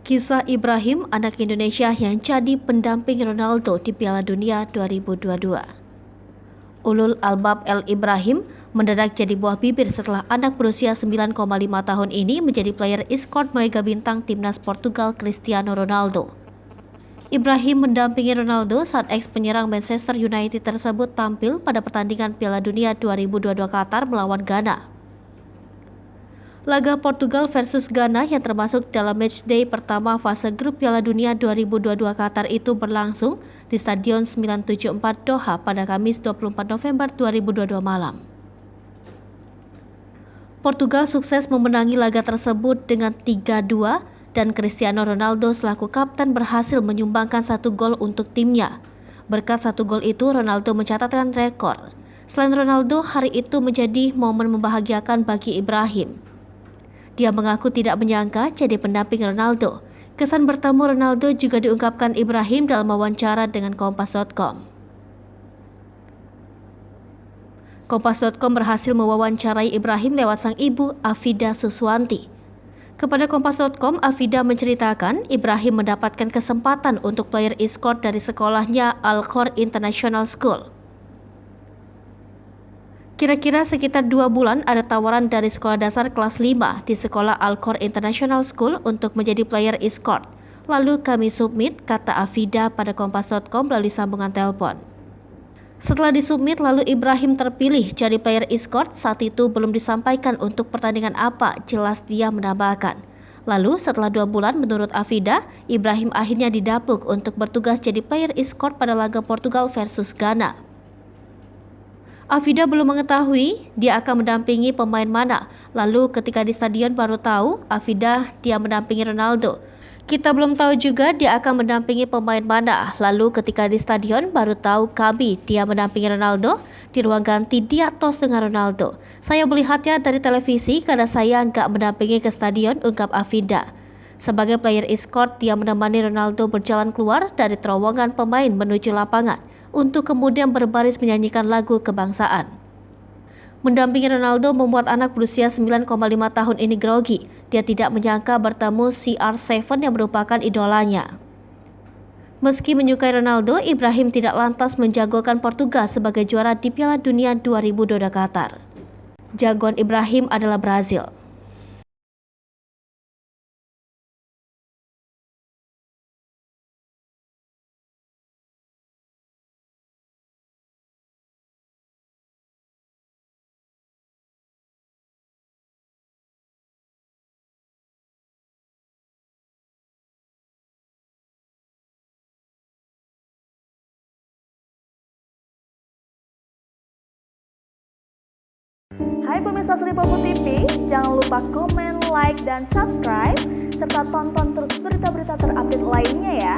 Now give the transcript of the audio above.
Kisah Ibrahim, anak Indonesia yang jadi pendamping Ronaldo di Piala Dunia 2022. Ulul Albab El Ibrahim mendadak jadi buah bibir setelah anak berusia 9,5 tahun ini menjadi player e-sport mega bintang timnas Portugal Cristiano Ronaldo. Ibrahim mendampingi Ronaldo saat ex-penyerang Manchester United tersebut tampil pada pertandingan Piala Dunia 2022 Qatar melawan Ghana. Laga Portugal versus Ghana yang termasuk dalam matchday pertama fase grup Piala Dunia 2022 Qatar itu berlangsung di Stadion 974 Doha pada Kamis 24 November 2022 malam. Portugal sukses memenangi laga tersebut dengan 3-2 dan Cristiano Ronaldo selaku kapten berhasil menyumbangkan 1 gol untuk timnya. Berkat 1 gol itu, Ronaldo mencatatkan rekor. Selain Ronaldo, hari itu menjadi momen membahagiakan bagi Ibrahim. Dia mengaku tidak menyangka jadi pendamping Ronaldo. Kesan bertemu Ronaldo juga diungkapkan Ibrahim dalam wawancara dengan Kompas.com. Kompas.com berhasil mewawancarai Ibrahim lewat sang ibu, Afida Suswanti. Kepada Kompas.com, Afida menceritakan Ibrahim mendapatkan kesempatan untuk player e-sport dari sekolahnya Al-Khor International School. Kira-kira sekitar 2 bulan ada tawaran dari sekolah dasar kelas 5 di sekolah Al-Khor International School untuk menjadi player e-sport. Lalu kami submit, kata Afida pada Kompas.com melalui sambungan telepon. Setelah disubmit, lalu Ibrahim terpilih jadi player e-sport. Saat itu belum disampaikan untuk pertandingan apa, jelas dia menambahkan. Lalu setelah 2 bulan menurut Afida, Ibrahim akhirnya didapuk untuk bertugas jadi player e-sport pada laga Portugal versus Ghana. Afida belum mengetahui dia akan mendampingi pemain mana. Lalu ketika di stadion baru tahu Afida dia mendampingi Ronaldo. Kita belum tahu juga dia akan mendampingi pemain mana. Lalu ketika di stadion baru tahu kami dia mendampingi Ronaldo. Di ruang ganti dia tos dengan Ronaldo. Saya melihatnya dari televisi karena saya nggak mendampingi ke stadion, ungkap Afida. Sebagai player e-sport, dia menemani Ronaldo berjalan keluar dari terowongan pemain menuju lapangan untuk kemudian berbaris menyanyikan lagu kebangsaan. Mendampingi Ronaldo membuat anak berusia 9,5 tahun ini grogi. Dia tidak menyangka bertemu CR7 yang merupakan idolanya. Meski menyukai Ronaldo, Ibrahim tidak lantas menjagokan Portugal sebagai juara di Piala Dunia 2022 Qatar. Jagoan Ibrahim adalah Brazil. Hai pemirsa Sri Popo TV, jangan lupa komen, like, dan subscribe, serta tonton terus berita-berita terupdate lainnya ya.